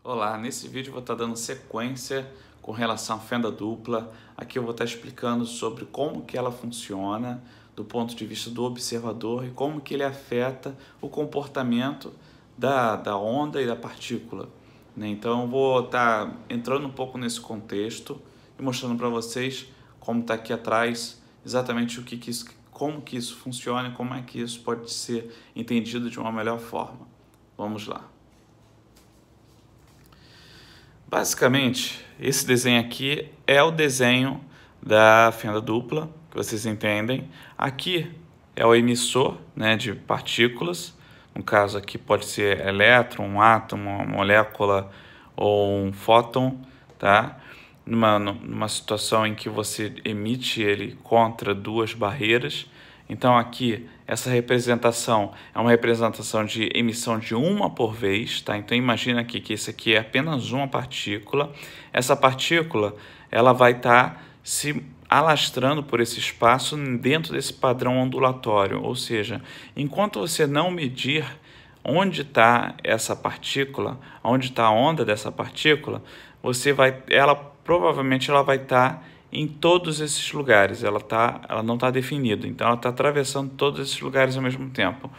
Olá, nesse vídeo eu vou estar dando sequência com relação à fenda dupla. Aqui eu vou estar explicando sobre como que ela funciona do ponto de vista do observador e como que ele afeta o comportamento da onda e da partícula, né? Então eu vou estar entrando um pouco nesse contexto e mostrando para vocês como está aqui atrás exatamente como que isso funciona e como é que isso pode ser entendido de uma melhor forma. Vamos lá. Basicamente, esse desenho aqui é o desenho da fenda dupla, que vocês entendem. Aqui é o emissor, né, de partículas. No caso aqui pode ser elétron, um átomo, uma molécula ou um fóton, tá? Numa situação em que você emite ele contra duas barreiras. Então aqui, essa representação é uma representação de emissão de uma por vez, tá? Então imagina aqui que esse aqui é apenas uma partícula. Essa partícula, ela vai estar se alastrando por esse espaço dentro desse padrão ondulatório, ou seja, enquanto você não medir onde está essa partícula, onde está a onda dessa partícula, provavelmente ela vai estar em todos esses lugares, ela não está definida, então ela está atravessando todos esses lugares ao mesmo tempo.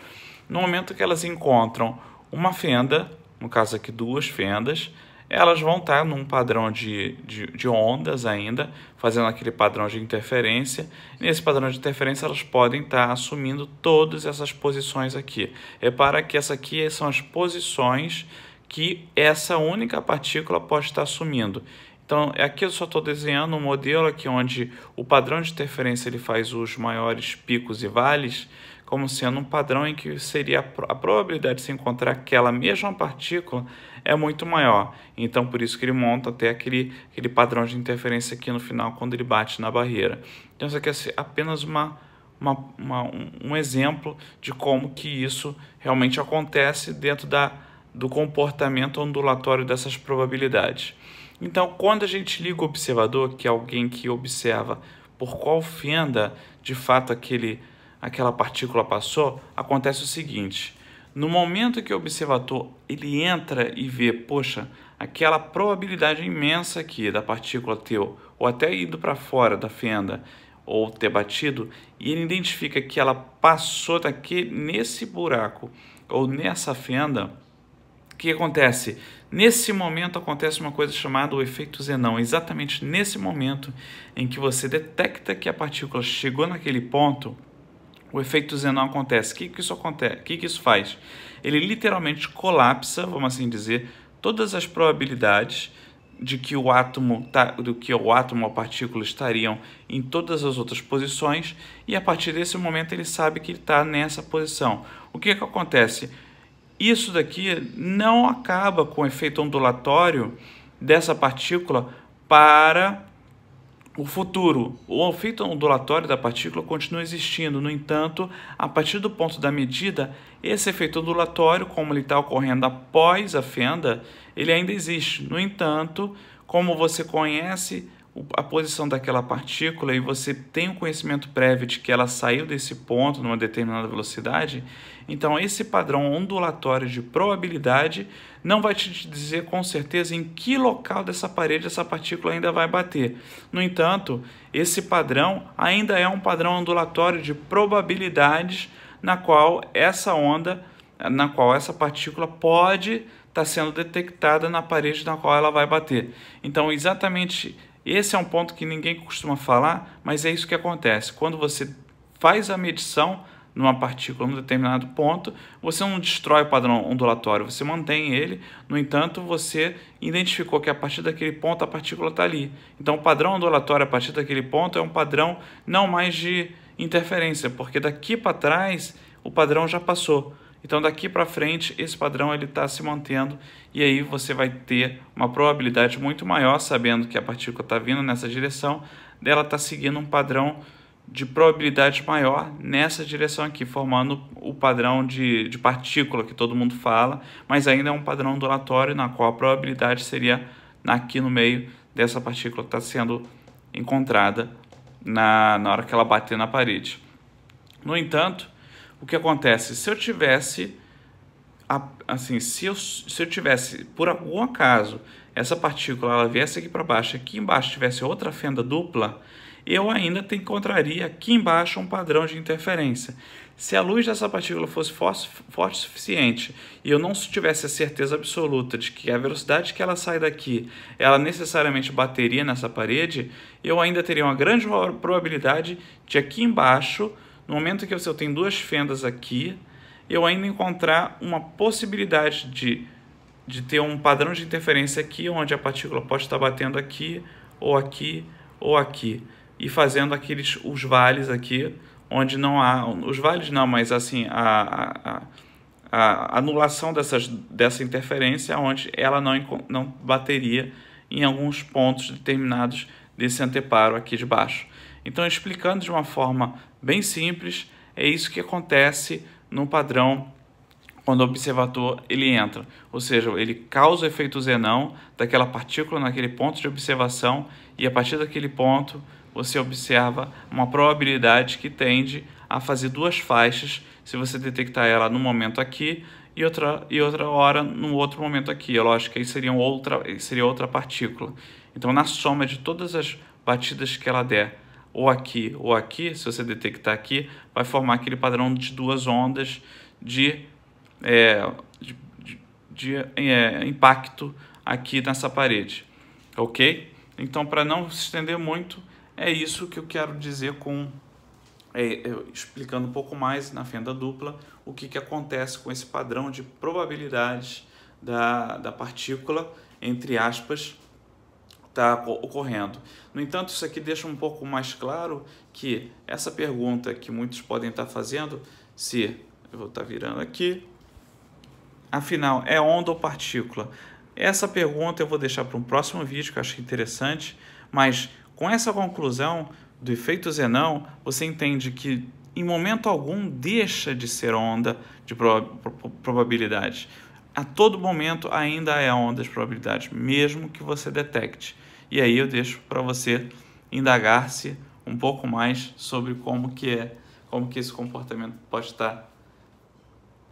No momento que elas encontram uma fenda, no caso aqui duas fendas, elas vão estar num padrão de ondas ainda, fazendo aquele padrão de interferência. Nesse padrão de interferência elas podem estar assumindo todas essas posições aqui. Repara que essa aqui são as posições que essa única partícula pode estar assumindo. Então, aqui eu só estou desenhando um modelo aqui onde o padrão de interferência ele faz os maiores picos e vales, como sendo um padrão em que seria a probabilidade de se encontrar aquela mesma partícula é muito maior. Então, por isso que ele monta até aquele padrão de interferência aqui no final, quando ele bate na barreira. Então, isso aqui é apenas um exemplo de como que isso realmente acontece dentro do comportamento ondulatório dessas probabilidades. Então, quando a gente liga o observador, que é alguém que observa por qual fenda de fato aquela partícula passou, acontece o seguinte: no momento que o observador ele entra e vê, poxa, aquela probabilidade imensa aqui da partícula ter ou até ido para fora da fenda ou ter batido, e ele identifica que ela passou daqui nesse buraco ou nessa fenda, o que acontece? Nesse momento acontece uma coisa chamada o efeito Zenão. Exatamente nesse momento em que você detecta que a partícula chegou naquele ponto, o efeito Zenão acontece. O que isso acontece? O que isso faz? Ele literalmente colapsa, vamos assim dizer, todas as probabilidades de que o átomo ou a partícula estariam em todas as outras posições, e a partir desse momento ele sabe que ele está nessa posição. O que acontece? Isso daqui não acaba com o efeito ondulatório dessa partícula para o futuro. O efeito ondulatório da partícula continua existindo. No entanto, a partir do ponto da medida, esse efeito ondulatório, como ele está ocorrendo após a fenda, ele ainda existe. No entanto, como você conhece a posição daquela partícula e você tem um conhecimento prévio de que ela saiu desse ponto numa determinada velocidade, então esse padrão ondulatório de probabilidade não vai te dizer com certeza em que local dessa parede essa partícula ainda vai bater. No entanto, esse padrão ainda é um padrão ondulatório de probabilidades na qual essa partícula pode estar sendo detectada na parede na qual ela vai bater. Então, exatamente esse é um ponto que ninguém costuma falar, mas é isso que acontece. Quando você faz a medição numa partícula num determinado ponto, você não destrói o padrão ondulatório, você mantém ele. No entanto, você identificou que a partir daquele ponto a partícula está ali. Então, o padrão ondulatório a partir daquele ponto é um padrão não mais de interferência, porque daqui para trás o padrão já passou. Então, daqui para frente, esse padrão está se mantendo, e aí você vai ter uma probabilidade muito maior, sabendo que a partícula está vindo nessa direção, dela estar seguindo um padrão de probabilidade maior nessa direção aqui, formando o padrão de partícula que todo mundo fala, mas ainda é um padrão ondulatório, na qual a probabilidade seria aqui no meio dessa partícula que está sendo encontrada na hora que ela bater na parede. No entanto, o que acontece? Se eu tivesse assim, se eu tivesse, por algum acaso, essa partícula ela viesse aqui para baixo, aqui embaixo tivesse outra fenda dupla, eu ainda encontraria aqui embaixo um padrão de interferência. Se a luz dessa partícula fosse forte o suficiente e eu não tivesse a certeza absoluta de que a velocidade que ela sai daqui, ela necessariamente bateria nessa parede, eu ainda teria uma grande probabilidade de aqui embaixo, no momento que eu tenho duas fendas aqui, eu ainda encontrar uma possibilidade de ter um padrão de interferência aqui, onde a partícula pode estar batendo aqui, ou aqui, ou aqui, e fazendo os vales aqui, onde não há, os vales não, mas assim, a anulação dessa interferência, onde ela não bateria em alguns pontos determinados desse anteparo aqui de baixo. Então, explicando de uma forma bem simples, é isso que acontece no padrão quando o observador ele entra, ou seja, ele causa o efeito Zenão daquela partícula naquele ponto de observação e a partir daquele ponto você observa uma probabilidade que tende a fazer duas faixas se você detectar ela no momento aqui e outra hora no outro momento aqui. É lógico que aí seria outra partícula. Então, na soma de todas as batidas que ela der, ou aqui, se você detectar aqui, vai formar aquele padrão de duas ondas de impacto aqui nessa parede, ok? Então, para não se estender muito, é isso que eu quero dizer explicando um pouco mais na fenda dupla o que acontece com esse padrão de probabilidades da partícula, entre aspas, está ocorrendo. No entanto, isso aqui deixa um pouco mais claro que essa pergunta que muitos podem estar fazendo, se eu vou estar virando aqui, afinal, é onda ou partícula? Essa pergunta eu vou deixar para um próximo vídeo, que eu acho interessante, mas com essa conclusão do efeito Zenão, você entende que em momento algum deixa de ser onda de probabilidade. A todo momento ainda é onda de probabilidade, mesmo que você detecte. E aí eu deixo para você indagar-se um pouco mais sobre como que esse comportamento pode estar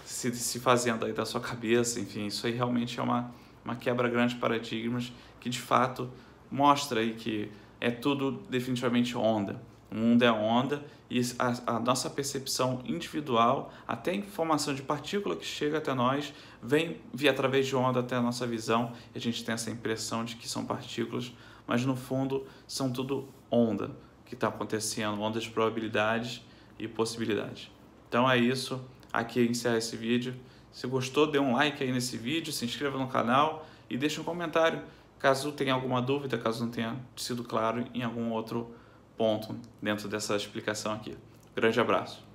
se fazendo aí da sua cabeça. Enfim, isso aí realmente é uma quebra grande de paradigmas que de fato mostra aí que é tudo definitivamente onda. O mundo é onda e a nossa percepção individual, até a informação de partícula que chega até nós, vem via através de onda até a nossa visão e a gente tem essa impressão de que são partículas, mas no fundo são tudo onda que está acontecendo, ondas de probabilidades e possibilidades. Então é isso, aqui encerra esse vídeo. Se gostou, dê um like aí nesse vídeo, se inscreva no canal e deixe um comentário caso tenha alguma dúvida, caso não tenha sido claro em algum outro ponto dentro dessa explicação aqui. Grande abraço.